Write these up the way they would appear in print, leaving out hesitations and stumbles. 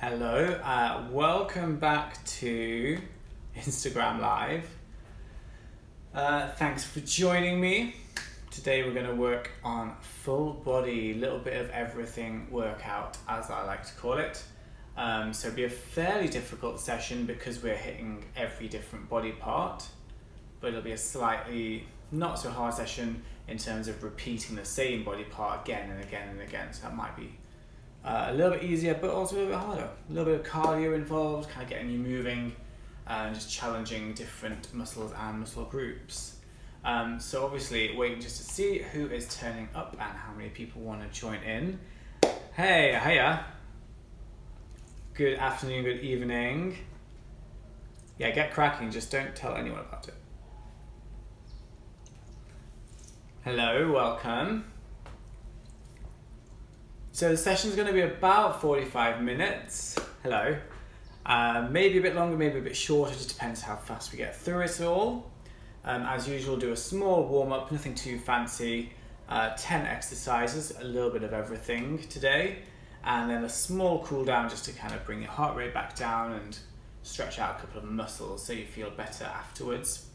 Hello, welcome back to Instagram Live. Thanks for joining me. Today we're going to work on full body, little bit of everything workout, as I like to call it. So it'll be a fairly difficult session because we're hitting every different body part, but it'll be a slightly not so hard session in terms of repeating the same body part again and again and again. So that might be a little bit easier, but also a little bit harder. A little bit of cardio involved, kind of getting you moving and just challenging different muscles and muscle groups. So obviously waiting just to see who is turning up and how many people want to join in. Hey, hiya. Good afternoon, good evening. Yeah, get cracking, just don't tell anyone about it. Hello, welcome. So the session's going to be about 45 minutes. Hello. Maybe a bit longer, maybe a bit shorter, just depends how fast we get through it all. As usual, do a small warm-up, nothing too fancy. 10 exercises, a little bit of everything today. And then a small cool down just to kind of bring your heart rate back down and stretch out a couple of muscles so you feel better afterwards.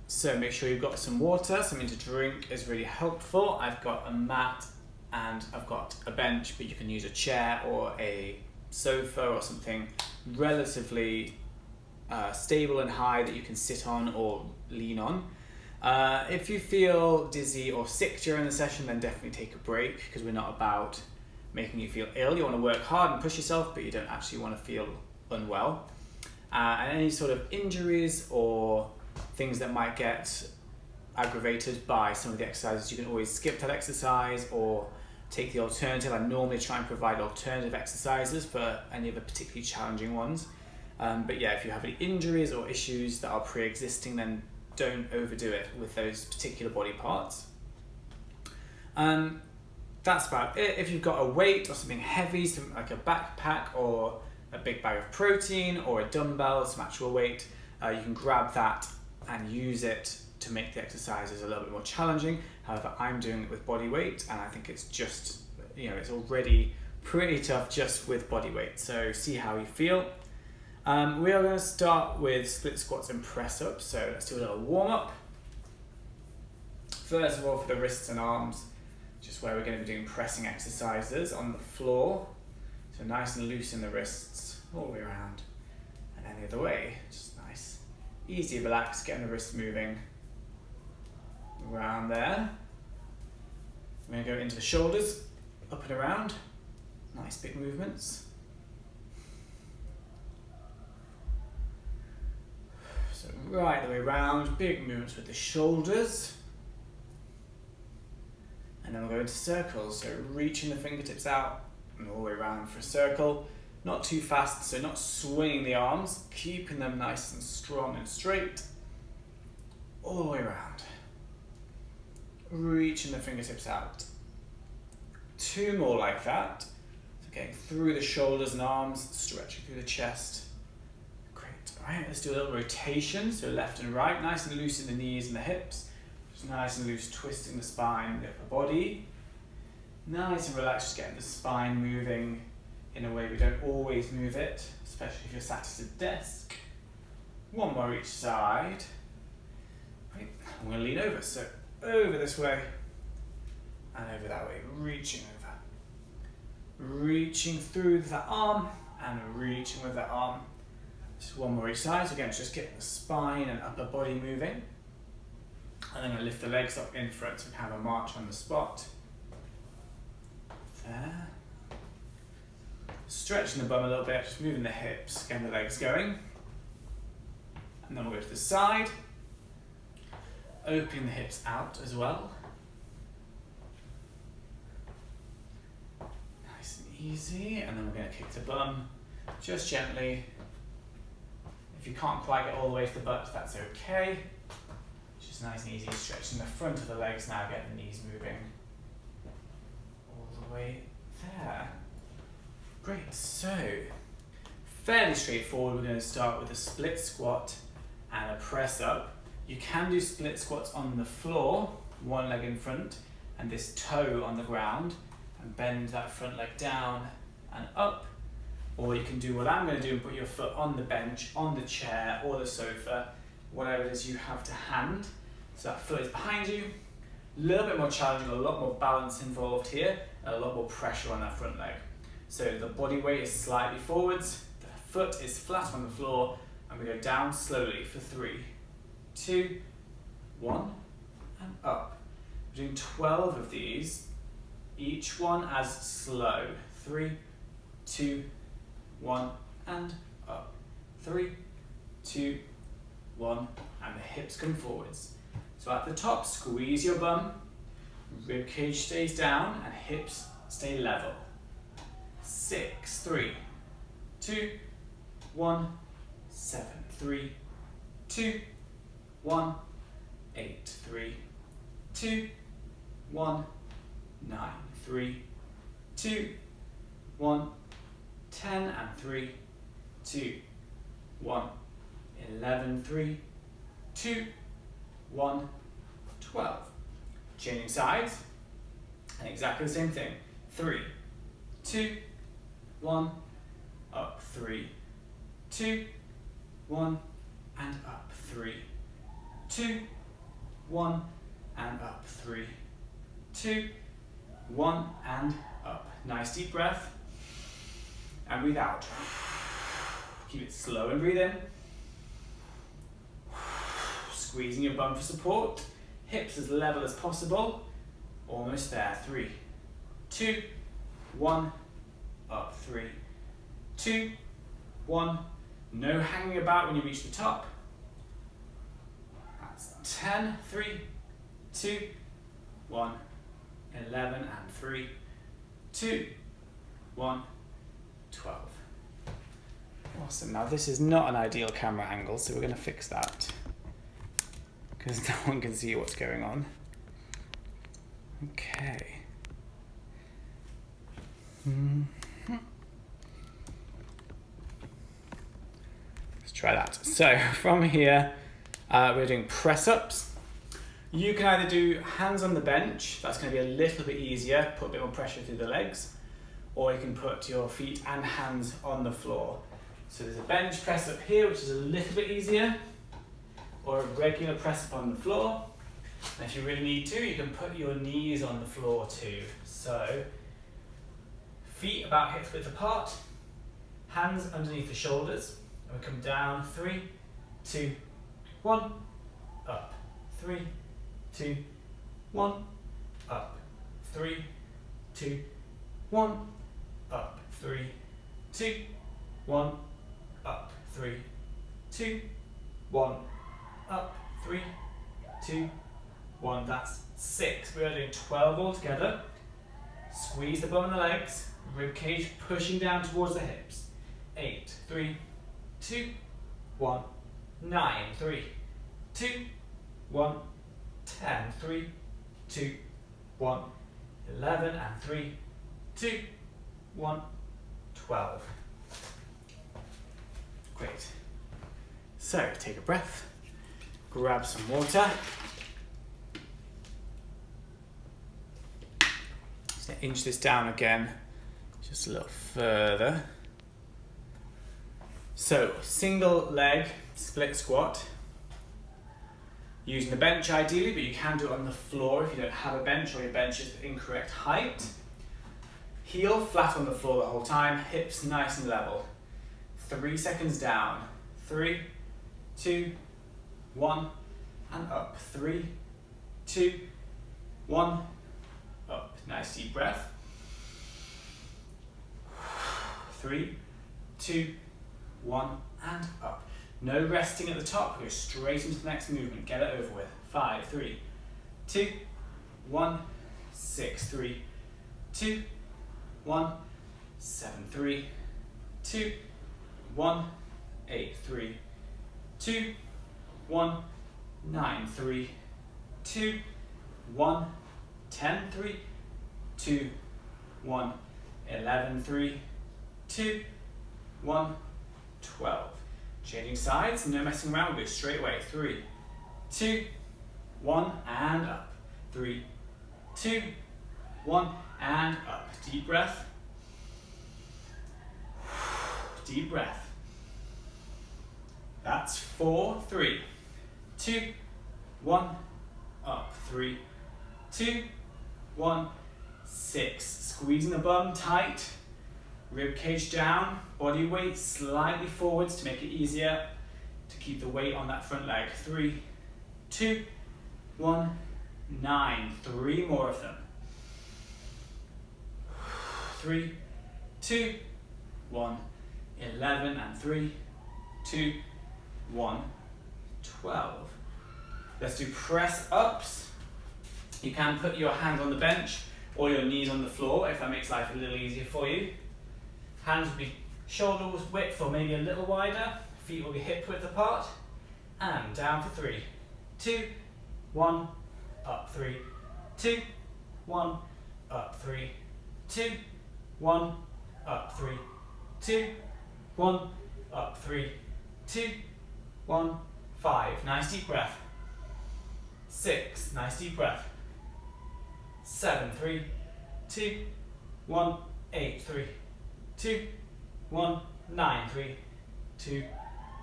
So make sure you've got some water, something to drink is really helpful. I've got a mat and I've got a bench, but you can use a chair or a sofa or something relatively stable and high that you can sit on or lean on. If you feel dizzy or sick during the session, then definitely take a break because we're not about making you feel ill. You want to work hard and push yourself, but you don't actually want to feel unwell. And any sort of injuries or things that might get aggravated by some of the exercises, you can always skip that exercise or take the alternative. I normally try and provide alternative exercises for any of the particularly challenging ones. But yeah, if you have any injuries or issues that are pre-existing, then don't overdo it with those particular body parts. That's about it. If you've got a weight or something heavy, something like a backpack or a big bag of protein or a dumbbell, some actual weight, you can grab that and use it to make the exercises a little bit more challenging. However, I'm doing it with body weight and I think it's just, it's already pretty tough just with body weight. So see how you feel. We are going to start with split squats and press ups. So let's do a little warm up. First of all, for the wrists and arms, just where we're going to be doing pressing exercises on the floor. So nice and loose in the wrists all the way around and then the other way. Just nice, easy, relaxed, getting the wrists moving around there. We're going to go into the shoulders, up and around. Nice big movements. So right the way around, big movements with the shoulders. And then we'll go into circles, so reaching the fingertips out and all the way around for a circle. Not too fast, so not swinging the arms, keeping them nice and strong and straight. All the way around. Reaching the fingertips out. 2 more like that. So getting through the shoulders and arms, stretching through the chest. Great. All right, let's do a little rotation. So left and right, nice and loose in the knees and the hips. Just nice and loose, twisting the spine, the upper body. Nice and relaxed, just getting the spine moving in a way we don't always move it, especially if you're sat at a desk. 1 more each side. Right. I'm going to lean over, so over this way and over that way, reaching over. Reaching through that arm and reaching with that arm. Just 1 more each side, so again, just getting the spine and upper body moving. And then I'm going to lift the legs up in front so we can have a march on the spot. There. Stretching the bum a little bit, just moving the hips, getting the legs going. And then we'll go to the side. Opening the hips out as well. Nice and easy. And then we're going to kick the bum just gently. If you can't quite get all the way to the butt, that's okay. Just nice and easy, stretching the front of the legs now, getting the knees moving all the way there. Great, so fairly straightforward. We're going to start with a split squat and a press up. You can do split squats on the floor, 1 leg in front and this toe on the ground, and bend that front leg down and up. Or you can do what I'm going to do and put your foot on the bench, on the chair or the sofa, whatever it is you have to hand. So that foot is behind you. A little bit more challenging, a lot more balance involved here, and a lot more pressure on that front leg. So the body weight is slightly forwards, the foot is flat on the floor, and we go down slowly for 3, 2, 1, and up. We're doing 12 of these, each one as slow. 3, 2, 1, and up. 3, 2, 1, and the hips come forwards. So at the top, squeeze your bum, rib cage stays down, and hips stay level. 6, 3, 2, 1, 7, 3, 2, 1, 8, 3, 2, 1, 9, 3, 2, 1, 10 and 3, 2, 1, 11, 3, 2, 1, 12. Changing sides, and exactly the same thing. 3, 2, 1, up, 3, 2, 1, and up, 3, 2, 1, and up, 3, 2, 1, and up. Nice deep breath. And breathe out. Keep it slow and breathe in. Squeezing your bum for support. Hips as level as possible. Almost there. 3, 2, 1, up. 3, 2, 1. No hanging about when you reach the top. That's 10, 3, 2, 1, 11, and 3, 2, 1, 12. Awesome. Now this is not an ideal camera angle, so we're going to fix that because no one can see what's going on. Okay. Let's try that. So from here, we're doing press-ups. You can either do hands on the bench, that's going to be a little bit easier, put a bit more pressure through the legs, or you can put your feet and hands on the floor. So there's a bench press up here, which is a little bit easier, or a regular press up on the floor. And if you really need to, you can put your knees on the floor too. So feet about hip width apart, hands underneath the shoulders, and we come down. 3, 2, 1, up. 3, 2, 1, up. 3, 2, 1, up. 3, 2, 1, up. 3, 2, 1, up. 3, 2, 1. That's 6. We are doing 12 altogether. Squeeze the bum and the legs. Rib cage pushing down towards the hips. 8, 3, 2, 1, 9, 3, 2, 1, 10, 3, 2, 1, 11, and 3, 2, 1, 12. Great. So take a breath, grab some water. Just inch this down again, just a little further. So single leg split squat. Using the bench ideally, but you can do it on the floor if you don't have a bench or your bench is the incorrect height. Heel flat on the floor the whole time, hips nice and level. 3 seconds down. 3, 2, 1, and up. 3, 2, 1, up. Nice deep breath. 3, 2, 1, and up. No resting at the top, go straight into the next movement, get it over with. 5, 3, 2, 1, 6, 3, 2, 1, 7, 3, 2, 1, 8, 3, 2, 1, 9, 3, 2, 1, 10, 3, 2, 1, 11, 3, 2, 1, 12. Changing sides, no messing around, we'll go straight away. 3, 2, 1, and up. 3, 2, 1, and up. Deep breath. Deep breath. That's 4, 3, 2, 1, up, 3, 2, 1, 6. Squeezing the bum tight, rib cage down, body weight slightly forwards to make it easier to keep the weight on that front leg. 3, 2, 1, 9. 3 more of them. 3, 2, 1, 11, and 3, 2, 1, 12. Let's do press ups. You can put your hands on the bench or your knees on the floor if that makes life a little easier for you. Hands will be shoulder width or maybe a little wider. Feet will be hip width apart. And down for 3, 2, 1, up 3, 2, 1, up 3, 2, 1, up 3, 2, 1, up 3, 2, 1, 5. Nice deep breath. 6. Nice deep breath. 7, 3, 2, 1, 8, 3, 2, 1, 9, 3, 2,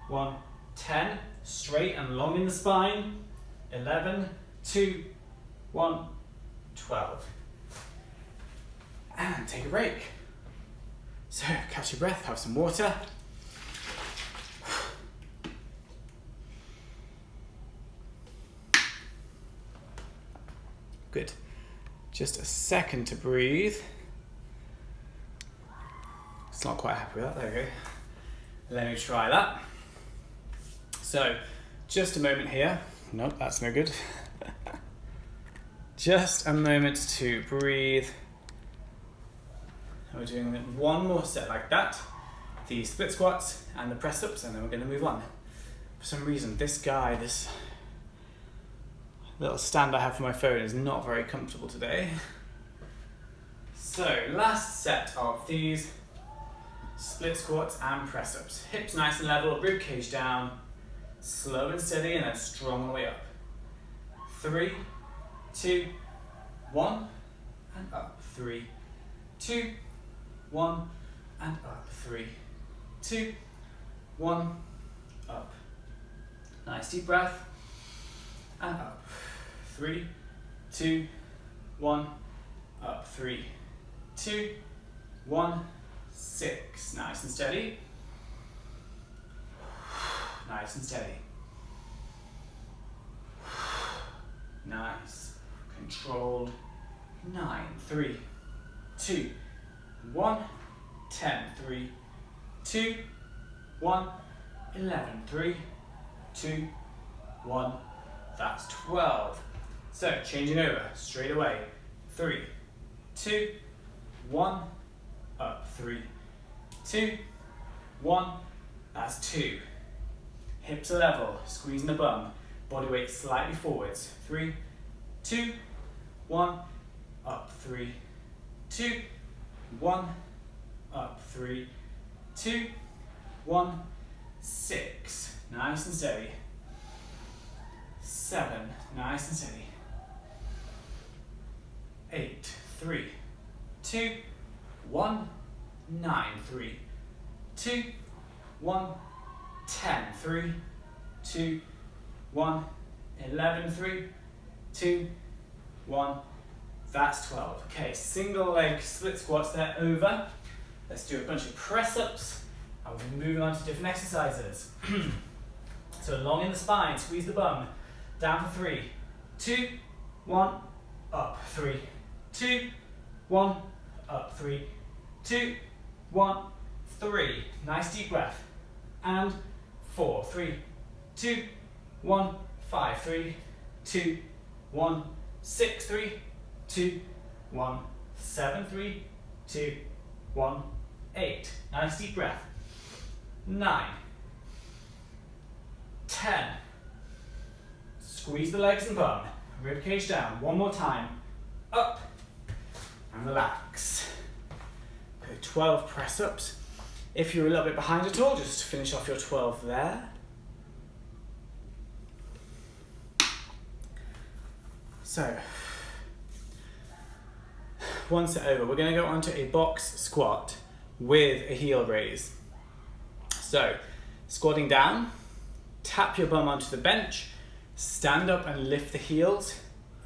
1, 10. Straight and long in the spine. 11, 2, 1, 12. And take a break. So catch your breath, have some water. Good. Just a second to breathe. It's not quite happy with that, there we go. Let me try that. So, just a moment here. Nope, that's no good. Just a moment to breathe. And we're doing one more set like that. The split squats and the press ups, and then we're going to move on. For some reason, this little stand I have for my phone is not very comfortable today. So, last set of these split squats and press ups. Hips nice and level, rib cage down, slow and steady, and then strong on the way up. 3, 2, 1, and up. 3, 2, 1, and up. 3, 2, 1, up. Nice deep breath, and up. 3, 2, 1, up. 3, 2, 1, 6. Nice and steady. Nice and steady. Nice. Controlled. 9, 3, 2, 1, 10, 3, 2, 1, 11, 3, 2, 1. That's 12. So, changing over straight away. 3, 2, 1, up. 3, 2, 1. That's 2. Hips are level, squeezing the bum, body weight slightly forwards. 3, 2, 1, up. 3, 2, 1, up. 3, 2, 1, 6. Nice and steady. 7, nice and steady. 8, 3, 2, 1, 9, 3, 2, 1, 10, 3, 2, 1, 11, 3, 2, 1. That's 12. Okay, single leg split squats there over. Let's do a bunch of press ups and we'll be moving on to different exercises. So long in the spine, squeeze the bum. Down for 3, 2, 1, up. 3, 2, 1, up. 3, 2, 1, 3. Nice deep breath. And 4, 3, 2, 1, 5, 3, 2, 1, 6, 3, 2, 1, 7, 3, 2, 1, 8. Nice deep breath. 9, 10. Squeeze the legs and bum. Rib cage down. One more time. Up and relax. Okay, 12 press ups. If you're a little bit behind at all, just finish off your 12 there. So, one set over. We're going to go onto a box squat with a heel raise. So, squatting down, tap your bum onto the bench, stand up and lift the heels,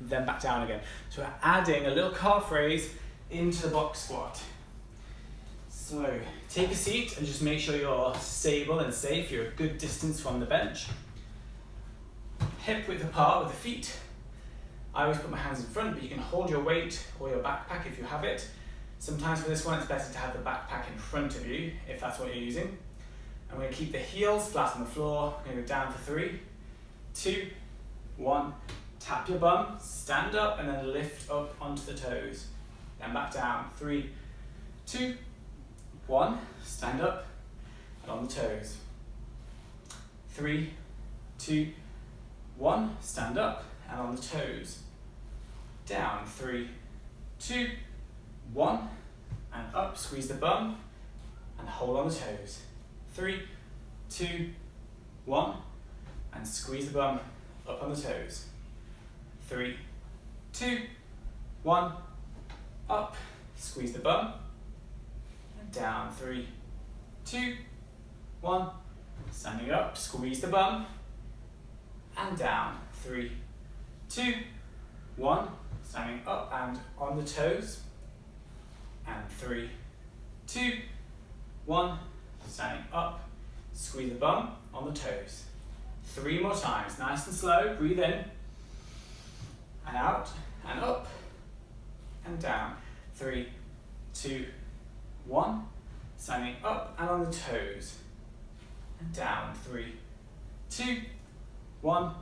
then back down again. So we're adding a little calf raise into the box squat. So take a seat and just make sure you're stable and safe. You're a good distance from the bench. Hip width apart with the feet. I always put my hands in front, but you can hold your weight or your backpack if you have it. Sometimes for this one, it's better to have the backpack in front of you if that's what you're using. I'm going to keep the heels flat on the floor. I'm going to go down for 3, 2, 1. Tap your bum, stand up, and then lift up onto the toes. Then back down. 3, 2, 1. Stand up and on the toes. 3, 2, 1. Stand up and on the toes. Down. 3, 2, 1. And up. Squeeze the bum and hold on the toes. 3, 2, 1. And squeeze the bum up on the toes. 3, 2, 1. Up. Squeeze the bum. And down. 3, 2, 1. Standing up. Squeeze the bum. And down. 3, 2, 1. Standing up and on the toes. And 3, 2, 1. Standing up. Squeeze the bum on the toes. 3 more times. Nice and slow. Breathe in. And out. And up. And down. 3, 2, 1. Standing up and on the toes. And down. 3, 2, 1.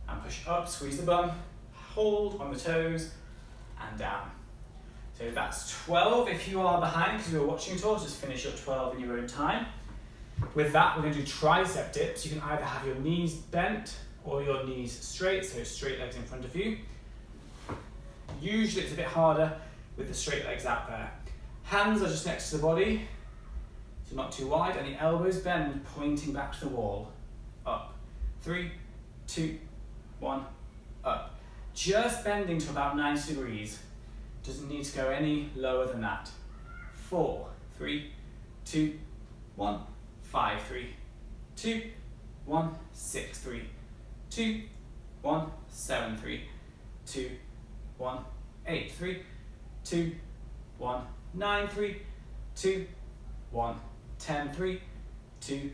And push up. Squeeze the bum. Hold on the toes. And down. So that's 12. If you are behind because you're watching it all, just finish your 12 in your own time. With that, we're going to do tricep dips. You can either have your knees bent or your knees straight, so straight legs in front of you. Usually it's a bit harder with the straight legs out there. Hands are just next to the body, so not too wide, and the elbows bend, pointing back to the wall. Up. 3, 2, 1, up. Just bending to about 90 degrees. Doesn't need to go any lower than that. 4, 3, 2, 1, 5, 3, 2, 1, 6, 3, 2, 1, 7, 3, 2, 1, 8, 3, 2, 1, 9, 3, 2, 1, 10, 3, 2,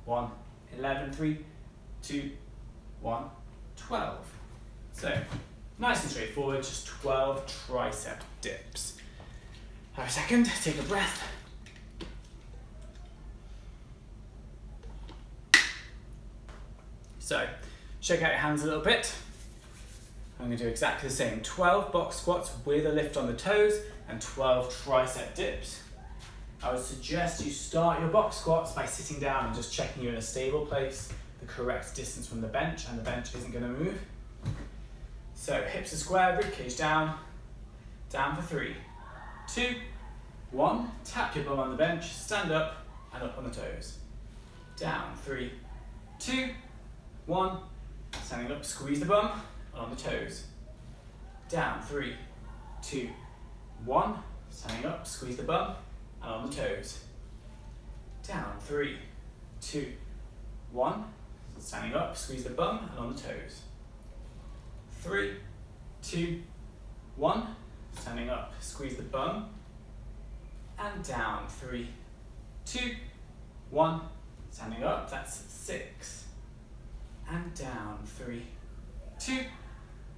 1, 11, 3, 2, 1, 12. So, nice and straightforward, just 12 tricep dips. Have a second, take a breath. So, shake out your hands a little bit. I'm going to do exactly the same. 12 box squats with a lift on the toes and 12 tricep dips. I would suggest you start your box squats by sitting down and just checking you're in a stable place, the correct distance from the bench, and the bench isn't going to move. So hips are square, ribcage down, down for 3, 2, 1. Tap your bum on the bench, stand up and up on the toes. Down, 3, 2, 1. Standing up, squeeze the bum on the toes. Down, 3, 2, 1. Standing up, squeeze the bum and on the toes. Down, 3, 2, 1. Standing up, squeeze the bum and on the toes. 3, 2, 1. Standing up, squeeze the bum and down. 3, 2, 1. Standing up, that's 6. And down. 3, 2,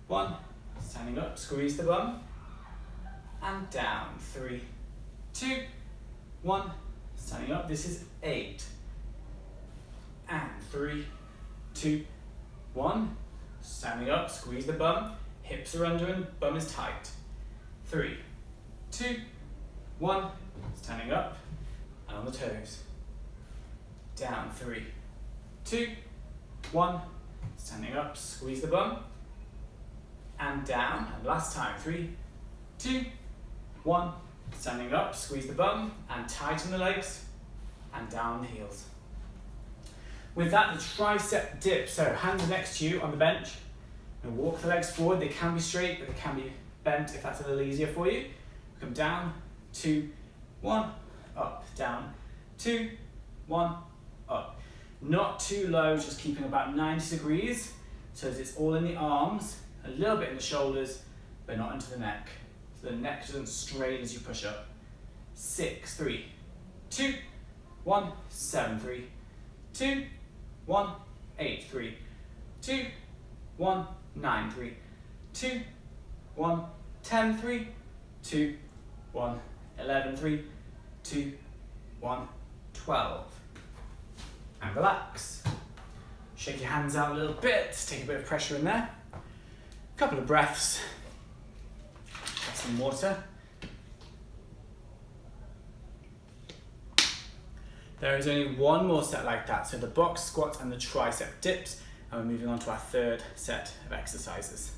1. Standing up, squeeze the bum and down. 3, 2, 1. Standing up, this is 8. And 3, 2, 1. Standing up, squeeze the bum, hips are under and bum is tight. 3, 2, 1. Standing up and on the toes. Down. 3, 2, 1. Standing up, squeeze the bum and down. And last time. 3, 2, 1. Standing up, squeeze the bum and tighten the legs and down the heels. With that, the tricep dip. So hands are next to you on the bench. And walk the legs forward. They can be straight, but they can be bent if that's a little easier for you. Come down, 2, 1, up, down, 2, 1, up. Not too low, just keeping about 90 degrees, so that it's all in the arms, a little bit in the shoulders, but not into the neck. So the neck doesn't strain as you push up. 6, 3, 2, 1, 7, 3, 2, 1, 8, 3, 2, 1, 9, 3, 2, 1, 10, 3, 2, 1, 11, 3, 2, 1, 12. And relax. Shake your hands out a little bit, take a bit of pressure in there. A couple of breaths. Get some water. There is only one more set like that, so the box squats and the tricep dips, and we're moving on to our third set of exercises.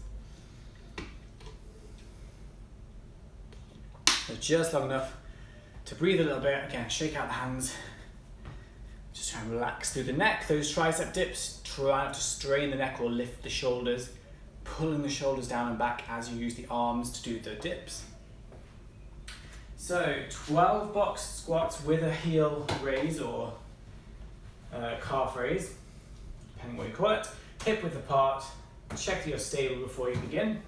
So just long enough to breathe a little bit. Again, shake out the hands. Just try and relax through the neck. Those tricep dips, try not to strain the neck or lift the shoulders, pulling the shoulders down and back as you use the arms to do the dips. So 12 box squats with a heel raise or calf raise, depending what you call it. Hip width apart. Check that you're stable before you begin.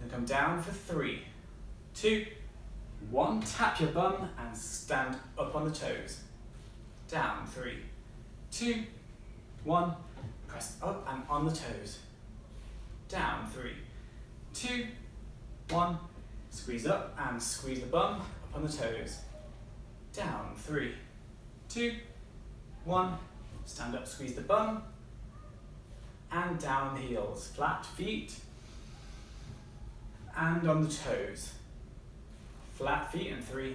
Then come down for 3, 2, 1. Tap your bum and stand up on the toes. Down, 3, 2, 1. Press up and on the toes. Down, 3, 2, 1. Squeeze up and squeeze the bum up on the toes. Down, 3, 2, 1. Stand up, squeeze the bum. And down on the heels. Flat feet. And on the toes. Flat feet and 3,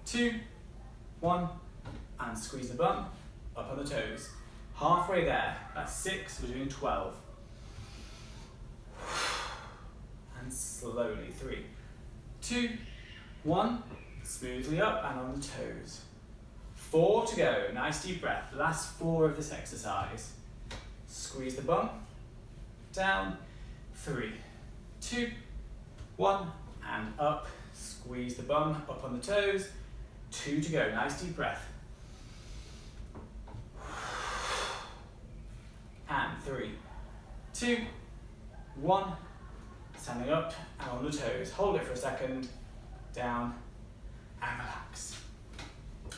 2, 1. And squeeze the bum up on the toes. Halfway there. That's 6. We're doing 12. And slowly. 3, 2, 1. Smoothly up and on the toes. 4 to go. Nice deep breath. Last 4 of this exercise. Squeeze the bum. Down. 3, 2, 1. And up. Squeeze the bum up on the toes. 2 to go. Nice deep breath. And 3, 2, 1. Standing up and on the toes. Hold it for a second. Down and relax.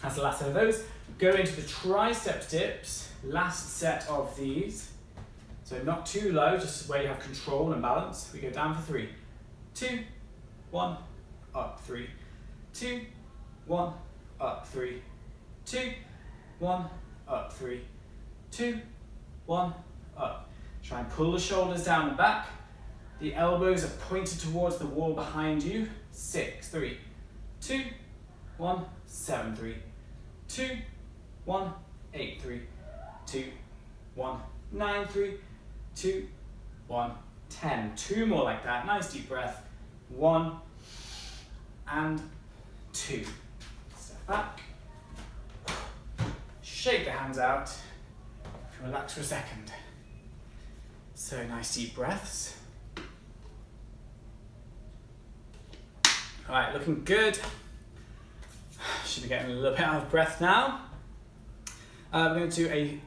That's the last set of those. Go into the tricep dips. Last set of these. So not too low, just where you have control and balance. We go down for 3, 2, 1. Up, 3, 2, 1. Up, 3, 2, 1. Up, 3, 2, 1. Up. Try and pull the shoulders down and back. The elbows are pointed towards the wall behind you. 6, 3, 2, 1, 7, 3, 2, 1, 8, 3, 2, 1, 9, 3, 2, 1, 10. 2 more like that. Nice deep breath. 1 and 2. Step back. Shake the hands out. Relax for a second. So nice deep breaths. Alright, looking good. Should be getting a little bit out of breath now. We're going to do a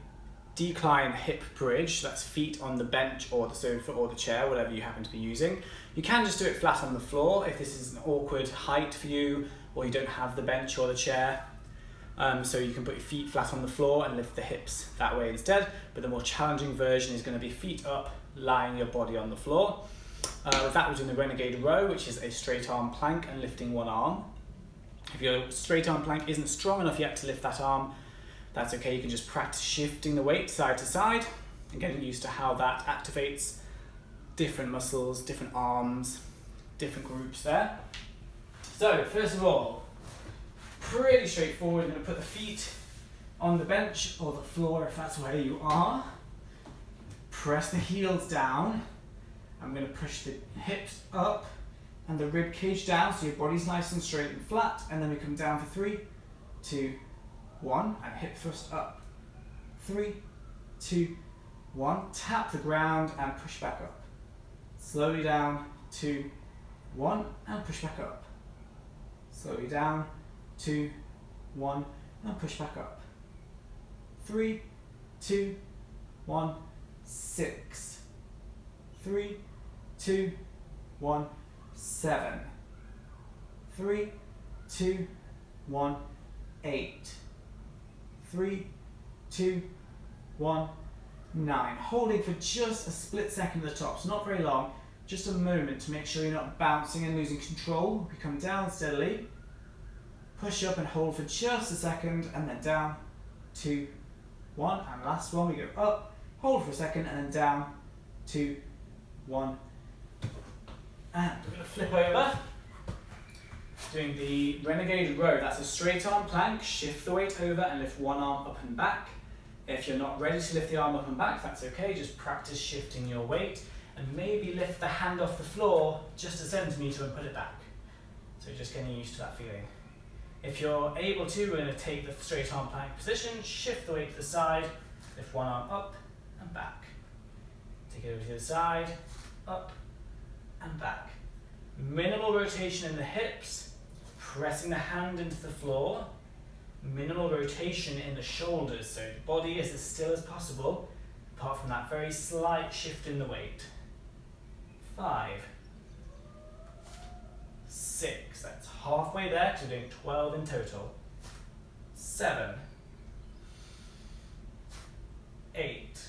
decline hip bridge. That's feet on the bench or the sofa or the chair, whatever you happen to be using. You can just do it flat on the floor if this is an awkward height for you or you don't have the bench or the chair. So you can put your feet flat on the floor and lift the hips that way instead. But the more challenging version is going to be feet up, lying your body on the floor. With that, we're doing the Renegade Row, which is a straight arm plank and lifting one arm. If your straight arm plank isn't strong enough yet to lift that arm, that's okay. You can just practice shifting the weight side to side and getting used to how that activates different muscles, different arms, different groups there. So first of all, pretty straightforward. I'm going to put the feet on the bench or the floor if that's where you are. Press the heels down. I'm going to push the hips up and the rib cage down so your body's nice and straight and flat. And then we come down for 3, 2, 1 and hip thrust up. 3, 2, 1. Tap the ground and push back up. Slowly down. 2, 1 and push back up. Slowly down. 2, 1 and push back up. 3, 2, 1, 6. 3, 2, 1, 7. 3, 2, 1, 8. 3, 2, 1, 9. Holding for just a split second at the top, so not very long, just a moment to make sure you're not bouncing and losing control. We come down steadily, push up and hold for just a second, and then down, 2, 1, and last one, we go up, hold for a second, and then down, 2, 1, and we're going to flip over. Doing the renegade row, that's a straight arm plank, shift the weight over and lift one arm up and back. If you're not ready to lift the arm up and back, that's okay, just practice shifting your weight and maybe lift the hand off the floor just a centimetre and put it back. So just getting used to that feeling. If you're able to, we're going to take the straight arm plank position, shift the weight to the side, lift one arm up and back. Take it over to the side, up and back. Minimal rotation in the hips, pressing the hand into the floor. Minimal rotation in the shoulders, so the body is as still as possible, apart from that very slight shift in the weight. 5, 6, that's halfway there because we're doing 12 in total. 7, 8,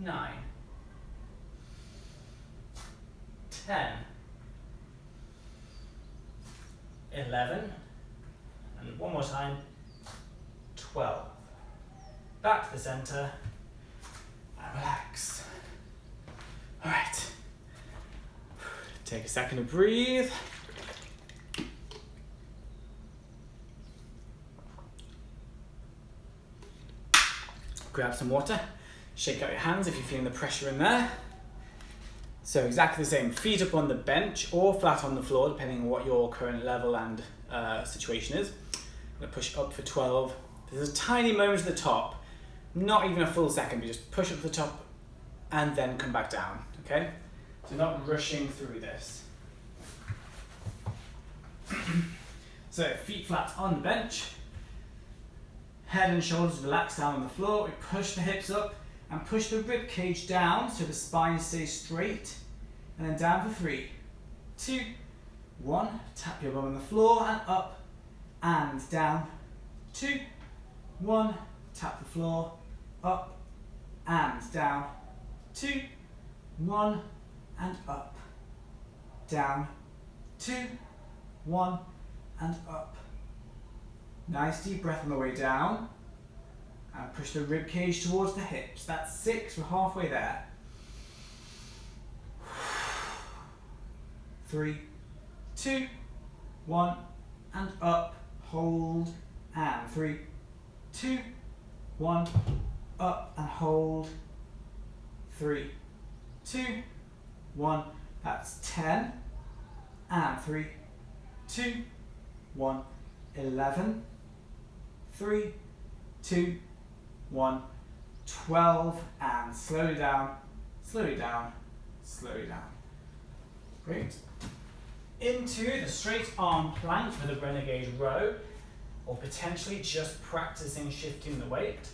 9, 10, 11, and one more time, 12. Back to the center, and relax. All right, take a second to breathe. Grab some water, shake out your hands if you're feeling the pressure in there. So exactly the same, feet up on the bench or flat on the floor, depending on what your current level and situation is. I'm going to push up for 12. There's a tiny moment at the top, not even a full second, but just push up to the top and then come back down, okay? So not rushing through this. So feet flat on the bench, head and shoulders relaxed down on the floor. We push the hips up and push the rib cage down so the spine stays straight. And then down for 3, 2, 1. Tap your bum on the floor and up and down. 2, 1. Tap the floor, up and down. 2, 1, and up. Down. 2, 1, and up. Nice deep breath on the way down. And push the rib cage towards the hips. That's 6, we're halfway there. 3, 2, 1, and up. Hold, and 3, 2, 1, up and hold. 3, 2, 1. That's 10. And 3, 2, 1. 11. 3, 2, 1. 12. And slowly down, slowly down, slowly down. Great. Into the straight arm plank for the renegade row, or potentially just practicing shifting the weight.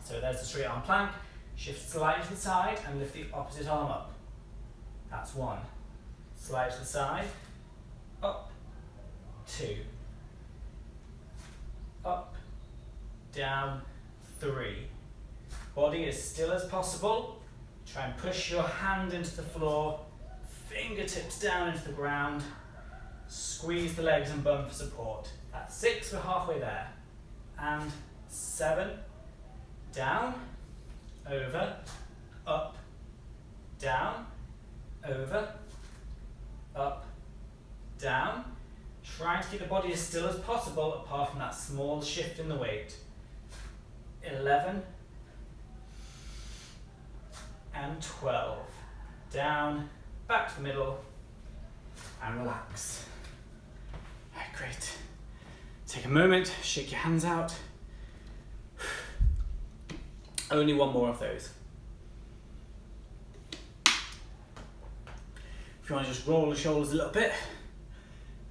So there's the straight arm plank. Shift slightly to the side and lift the opposite arm up. That's 1. Slide to the side, up, 2, up, down, 3. Body as still as possible. Try and push your hand into the floor, fingertips down into the ground. Squeeze the legs and bum for support. That's 6, we're halfway there. And 7, down, over, up, down, over, up, down. Trying to keep the body as still as possible apart from that small shift in the weight. 11 and 12. Down, back to the middle, and relax. All right, great. Take a moment, shake your hands out. Only one more of those. If you want to just roll the shoulders a little bit,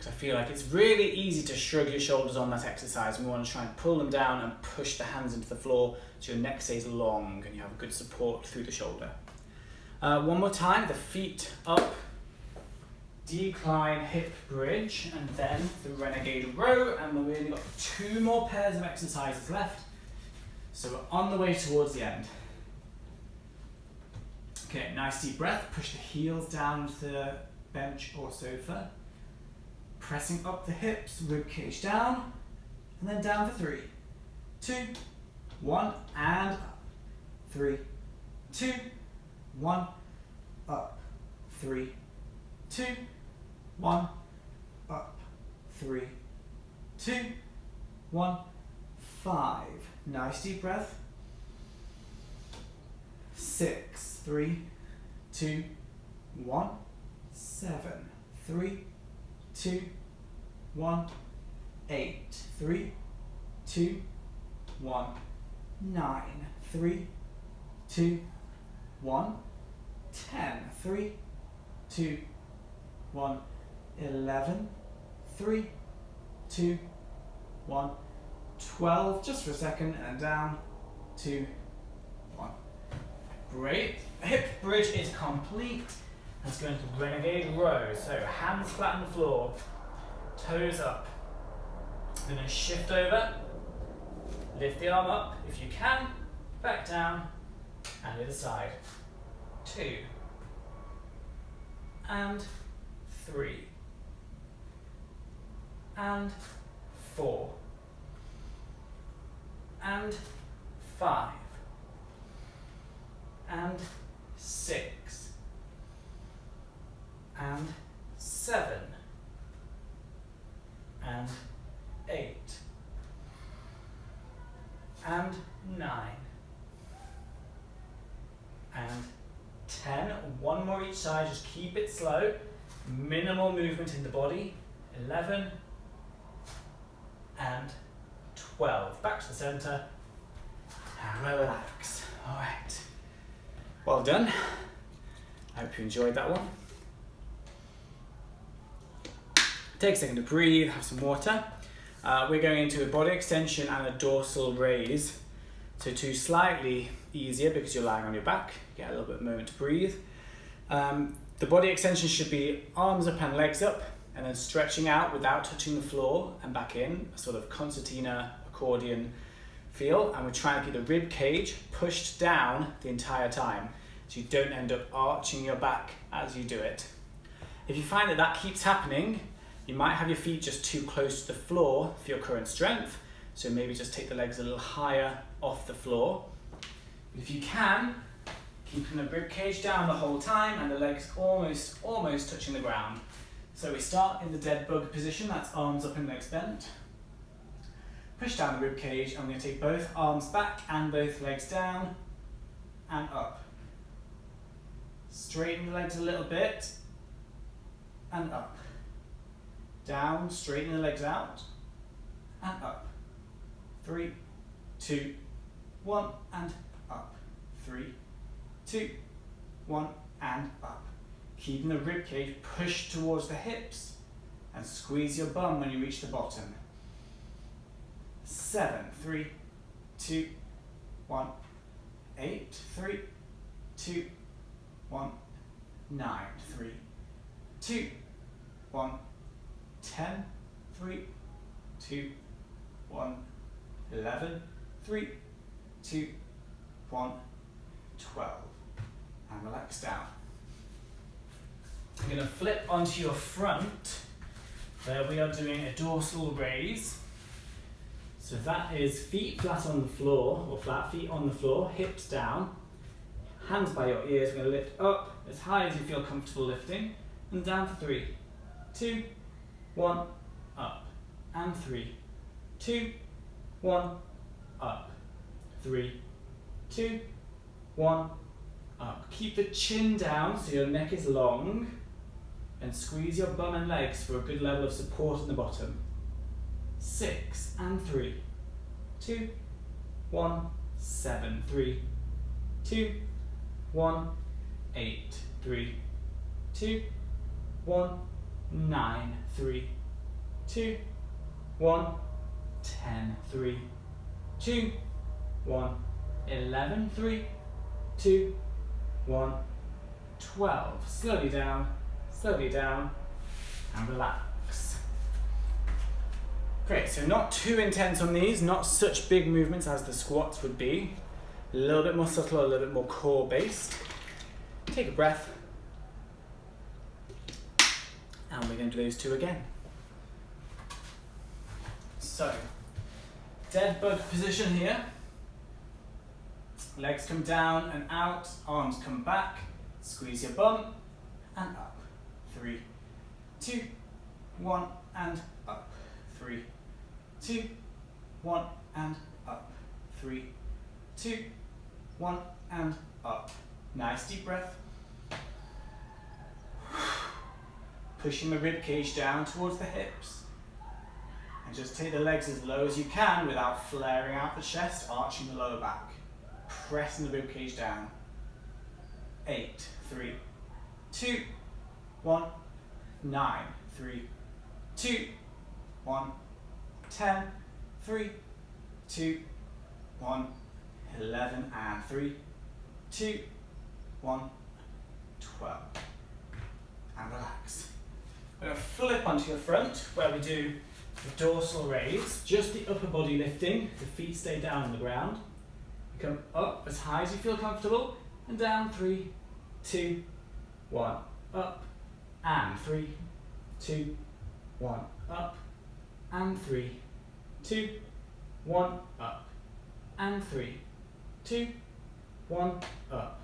because I feel like it's really easy to shrug your shoulders on that exercise, and we want to try and pull them down and push the hands into the floor so your neck stays long and you have a good support through the shoulder. One more time, the feet up, decline hip bridge, and then the renegade row, and we've only got 2 more pairs of exercises left, so we're on the way towards the end. Okay, nice deep breath, push the heels down to the bench or sofa, pressing up the hips, rib cage down, and then down for 3, 2, 1, and up, 3, 2, 1, up, 3, 2, 1, up, 3, 2, 1, 5. Nice deep breath. 6, 3, 2, 1, 7, 3, 2, 1, 8, 3, 2, 1, 9, 3, 2, 1, 10, 3, 2, 1, 11, 3, 2, 1, 12, just for a second, and down, 2, 1. Great. Hip bridge is complete. Let's go into renegade row. So hands flat on the floor, toes up. We're going to shift over, lift the arm up if you can, back down, and the other side. 2, and 3, and 4, and 5, and 6, and 7, and 8, and 9, and 10. One more each side, just keep it slow. Minimal movement in the body. 11, and 12. Back to the center, and relax. All right. Well done. I hope you enjoyed that one. Take a second to breathe, have some water. We're going into a body extension and a dorsal raise. So 2 slightly easier because you're lying on your back. Get a little bit of moment to breathe. The body extension should be arms up and legs up, and then stretching out without touching the floor and back in, a sort of concertina accordion feel. And we're trying to keep the rib cage pushed down the entire time, so you don't end up arching your back as you do it. If you find that that keeps happening, you might have your feet just too close to the floor for your current strength, so maybe just take the legs a little higher off the floor. If you can, keeping the rib cage down the whole time and the legs almost touching the ground. So we start in the dead bug position, that's arms up and legs bent. Push down the rib cage, and we're going to take both arms back and both legs down and up. Straighten the legs a little bit and up. Down, straighten the legs out and up. 3, 2, 1, and up. 3, 2, 1, and up. Keeping the rib cage pushed towards the hips, and squeeze your bum when you reach the bottom. 7, 3, 2, 1, 8, 3, 2, 1, 9, 3, 2, 1, 10, 3, 2, 1, 11, 3, 2, 1, 12. And relax down. You're going to flip onto your front. There we are doing a dorsal raise. So that is feet flat on the floor, or flat feet on the floor, hips down, hands by your ears. We're going to lift up as high as you feel comfortable lifting, and down for 3, 2, 1, up, and 3, 2, 1, up, 3, 2, 1, up. Keep the chin down so your neck is long, and squeeze your bum and legs for a good level of support in the bottom. 6, and 3, 2, 1, 7, 3, 2, 1, 8, 3, 2, 1, 9, 3, 2, 1, 10, 3, 2, 1, 11, 3, 2, 1, 12. Slowly down, and relax. Great, so not too intense on these, not such big movements as the squats would be. A little bit more subtle, a little bit more core based. Take a breath. And we're going to do those two again. So, dead bug position here. Legs come down and out, arms come back. Squeeze your bum and up. 3, 2, 1 and up. 3, 2, 1 and up. 3, 2, 1 and up. Nice deep breath. Pushing the rib cage down towards the hips. And just take the legs as low as you can without flaring out the chest, arching the lower back. Pressing the rib cage down. 8, 3, 2, 1, 9, 3, 2, 1, 10, 3, 2, 1, 11, and 3, 2, 1, 12. And relax. We're going to flip onto your front where we do the dorsal raise, just the upper body lifting, the feet stay down on the ground. You come up as high as you feel comfortable, and down. 3, 2, 1, up, and 3, 2, 1, up, and 3, 2, 1, up, and 3, 2, 1, up,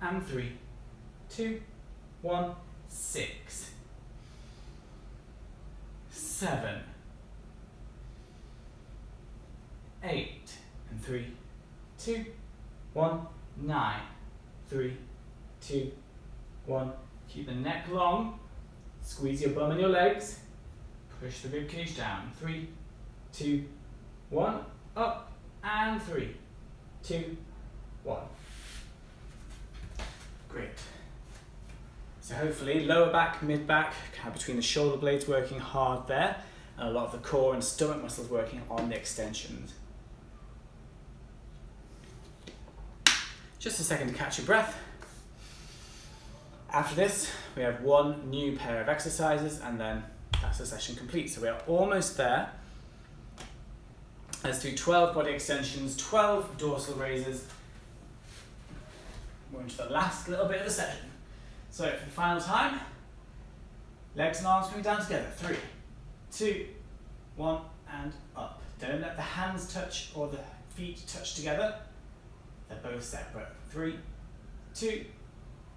and 3, 2, 1, 6, 7, 8, and 3, 2, 1, 9, 3, 2, 1. Keep the neck long. Squeeze your bum and your legs. Push the rib cage down. 3, 2, 1. Up and 3, 2, 1. Great. So hopefully lower back, mid back, kind of between the shoulder blades working hard there, and a lot of the core and stomach muscles working on the extensions. Just a second to catch your breath. After this, we have one new pair of exercises and then that's the session complete. So we are almost there. Let's do 12 body extensions, 12 dorsal raises. We're into the last little bit of the session. So for the final time, legs and arms coming down together. 3, 2, 1, and up. Don't let the hands touch or the feet touch together. They're both separate. 3, 2,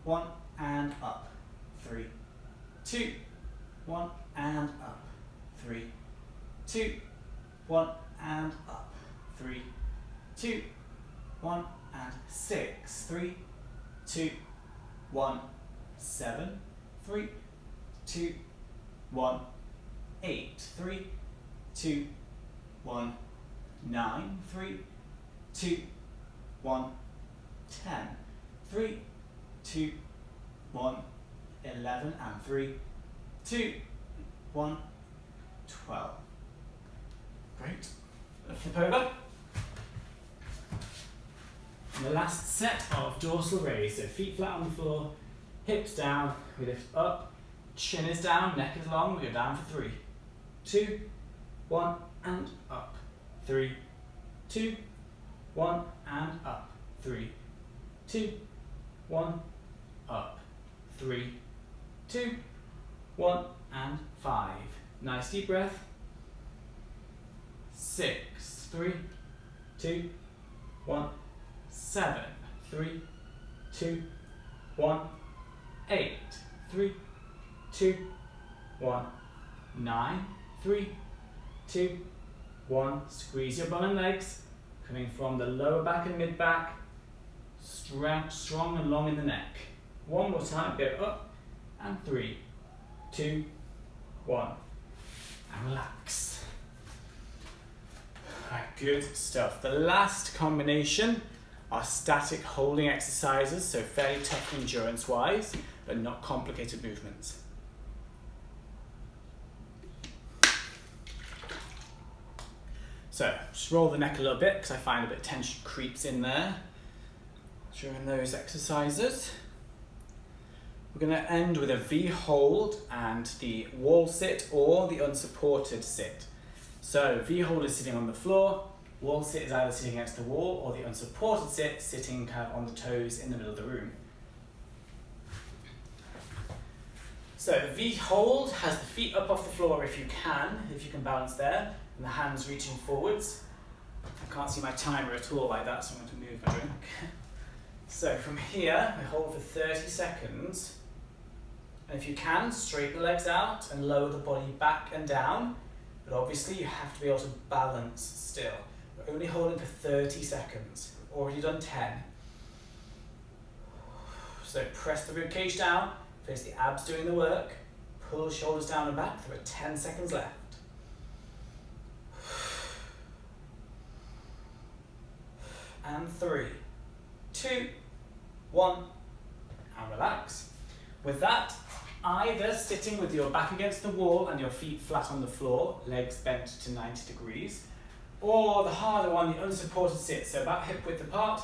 1, and up. 3, 2, 1, and up. 3, 2, 1, and up. 3, 2, 1, and 6. 3, 2, 1, 7. 3, 2, 1, 8. 3, 2, 1, 9. 3, 2, 1, 10. 3, 2, 1, 11, and 3, 2, 1, 12. Great. Flip over. And the last set of dorsal raise. So feet flat on the floor, hips down, we lift up, chin is down, neck is long, we go down for 3, 2, 1, and up. 3, 2, 1, and up. 3, 2, 1, up. 3, 2, 1, and 5. Nice deep breath. 6, 3, 2, 1, 7, 3, 2, 1, 8, 3, 2, 1, 9, 3, 2, 1. Squeeze your bum and legs, coming from the lower back and mid back, strong and long in the neck. One more time, go up, and 3, 2, 1, and relax. Right, good stuff. The last combination are static holding exercises, so fairly tough endurance-wise, but not complicated movements. So just roll the neck a little bit because I find a bit of tension creeps in there during those exercises. We're going to end with a V hold and the wall sit or the unsupported sit. So V hold is sitting on the floor, wall sit is either sitting against the wall, or the unsupported sit sitting kind of on the toes in the middle of the room. So the V hold has the feet up off the floor if you can balance there, and the hands reaching forwards. I can't see my timer at all like that, so I'm going to move my drink. So from here, we hold for 30 seconds. And if you can, straighten the legs out and lower the body back and down. But obviously you have to be able to balance still. We're only holding for 30 seconds. We've already done 10. So press the ribcage down, face the abs doing the work, pull the shoulders down and back. There are 10 seconds left. And 3, 2, 1, and relax. With that, either sitting with your back against the wall and your feet flat on the floor, legs bent to 90 degrees, or the harder one, the unsupported sit, so about hip width apart,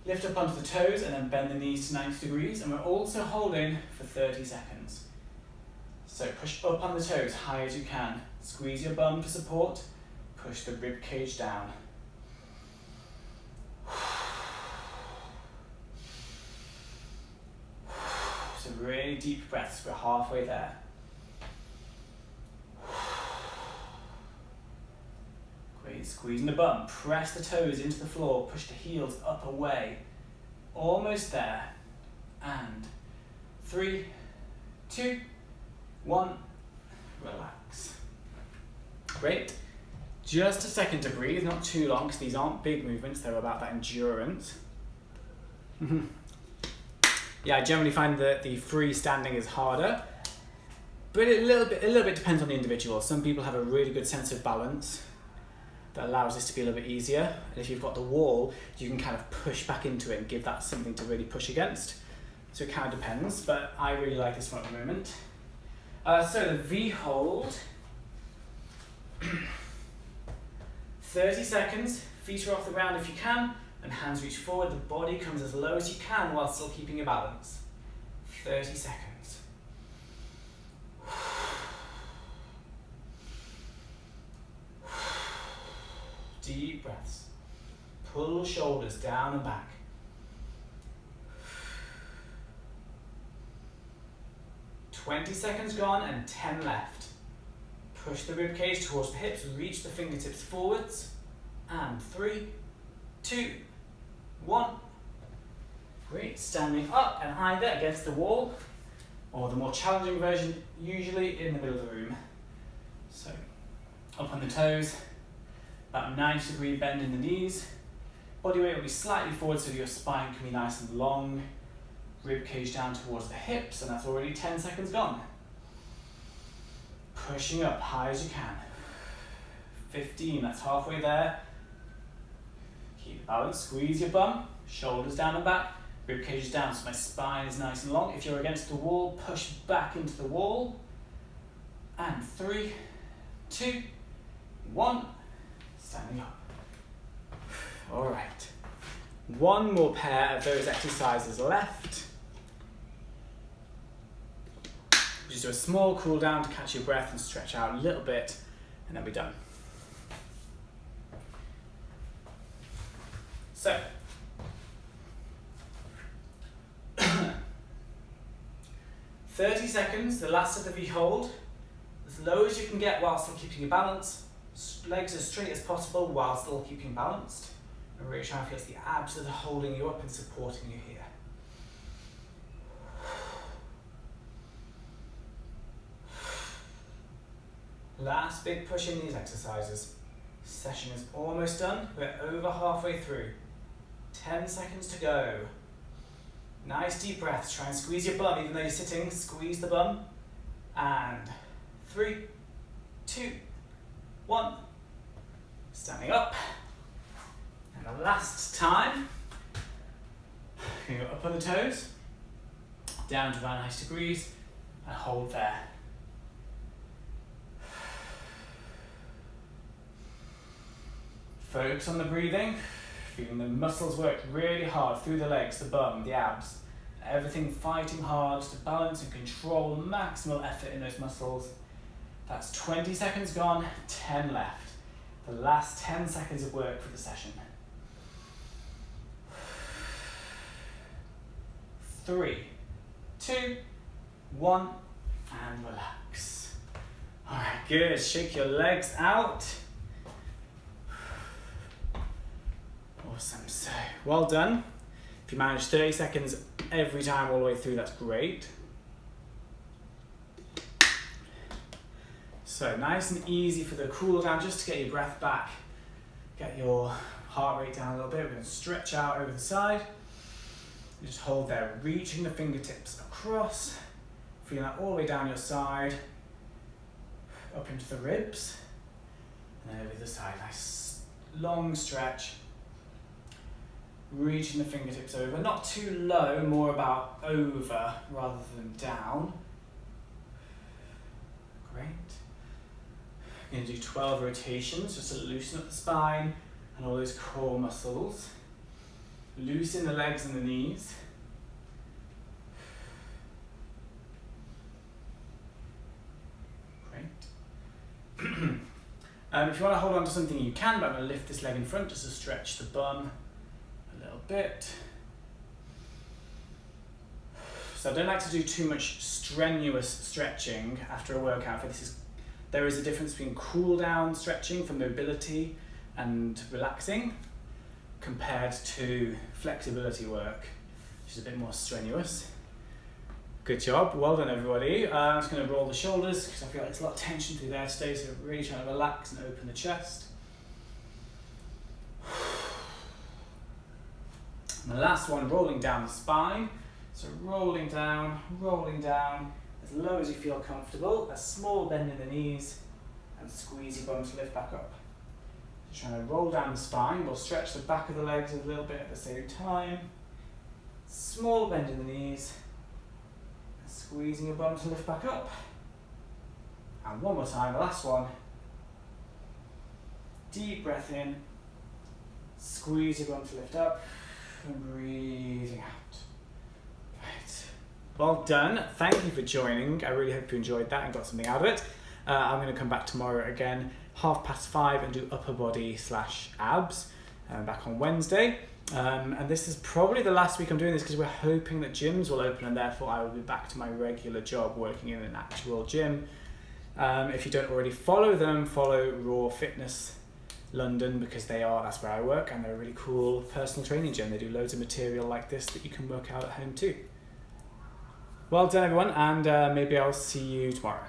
lift up onto the toes and then bend the knees to 90 degrees, and we're also holding for 30 seconds. So push up on the toes, high as you can, squeeze your bum for support, push the rib cage down. So really deep breaths, we're halfway there. Great, squeezing the bum, press the toes into the floor, push the heels up away. Almost there. And 3, 2, 1, relax. Great. Just a second to breathe, not too long, because these aren't big movements, they're about that endurance. Yeah, I generally find that the free standing is harder, but a little bit depends on the individual. Some people have a really good sense of balance that allows this to be a little bit easier. And if you've got the wall, you can kind of push back into it and give that something to really push against. So it kind of depends, but I really like this one at the moment. So the V hold, 30 seconds, feet are off the ground if you can, and hands reach forward, the body comes as low as you can while still keeping your balance. 30 seconds. Deep breaths. Pull shoulders down and back. "20 seconds gone and 10 left. Push the rib cage towards the hips, reach the fingertips forwards. And 3, 2, 1. Great, standing up and either against the wall, or the more challenging version, usually in the middle of the room. So, up on the toes, about 90-degree bend in the knees. Body weight will be slightly forward so your spine can be nice and long. Rib cage down towards the hips, and that's already 10 seconds gone. Pushing up high as you can. 15, that's halfway there. Keep the balance, squeeze your bum, shoulders down and back, rib cage is down so my spine is nice and long. If you're against the wall, push back into the wall. And 3, 2, 1, standing up. All right, one more pair of those exercises left. Just do a small cool down to catch your breath and stretch out a little bit, and then we're done. So, 30 seconds, the last of the V hold, as low as you can get while still keeping your balance, legs as straight as possible while still keeping balanced, and really try and feel it's the abs that are holding you up and supporting you here. Last big push in these exercises. Session is almost done, we're over halfway through. 10 seconds to go. Nice deep breaths, try and squeeze your bum, even though you're sitting, squeeze the bum. And 3, 2, 1, standing up. And the last time, you can go up on the toes, down to about 90 degrees, and hold there. Focus on the breathing, feeling the muscles work really hard through the legs, the bum, the abs. Everything fighting hard to balance and control maximal effort in those muscles. That's 20 seconds gone, 10 left. The last 10 seconds of work for the session. 3, 2, 1, and relax. All right, good. Shake your legs out. Awesome. So, well done. If you manage 30 seconds every time all the way through, that's great. So, nice and easy for the cool down, just to get your breath back, get your heart rate down a little bit. We're going to stretch out over the side. You just hold there, reaching the fingertips across, feeling that all the way down your side, up into the ribs, and then over the side. Nice long stretch, reaching the fingertips over, not too low, more about over rather than down. Great. You're going to do 12 rotations just to loosen up the spine and all those core muscles. Loosen the legs and the knees. Great. If you want to hold on to something, you can, but I'm going to lift this leg in front just to stretch the bum a little bit. So I don't like to do too much strenuous stretching after a workout. For there is a difference between cool down stretching for mobility and relaxing, compared to flexibility work, which is a bit more strenuous. Good job, well done everybody. I'm just going to roll the shoulders because I feel like there's a lot of tension through there today, so really trying to relax and open the chest. And the last one, rolling down the spine. So rolling down, as low as you feel comfortable, a small bend in the knees, and squeeze your bum to lift back up. Trying to roll down the spine, we'll stretch the back of the legs a little bit at the same time. Small bend in the knees, and squeezing your bum to lift back up. And one more time, the last one. Deep breath in, squeeze your bum to lift up, and breathing out. Right. Well done, thank you for joining. I really hope you enjoyed that and got something out of it. I'm going to come back tomorrow again, 5:30, and do upper body / abs. Back on Wednesday. And this is probably the last week I'm doing this because we're hoping that gyms will open and therefore I will be back to my regular job working in an actual gym. If you don't already follow them, follow Raw Fitness London because that's where I work, and they're a really cool personal training gym. They do loads of material like this that you can work out at home too. Well done everyone, and maybe I'll see you tomorrow.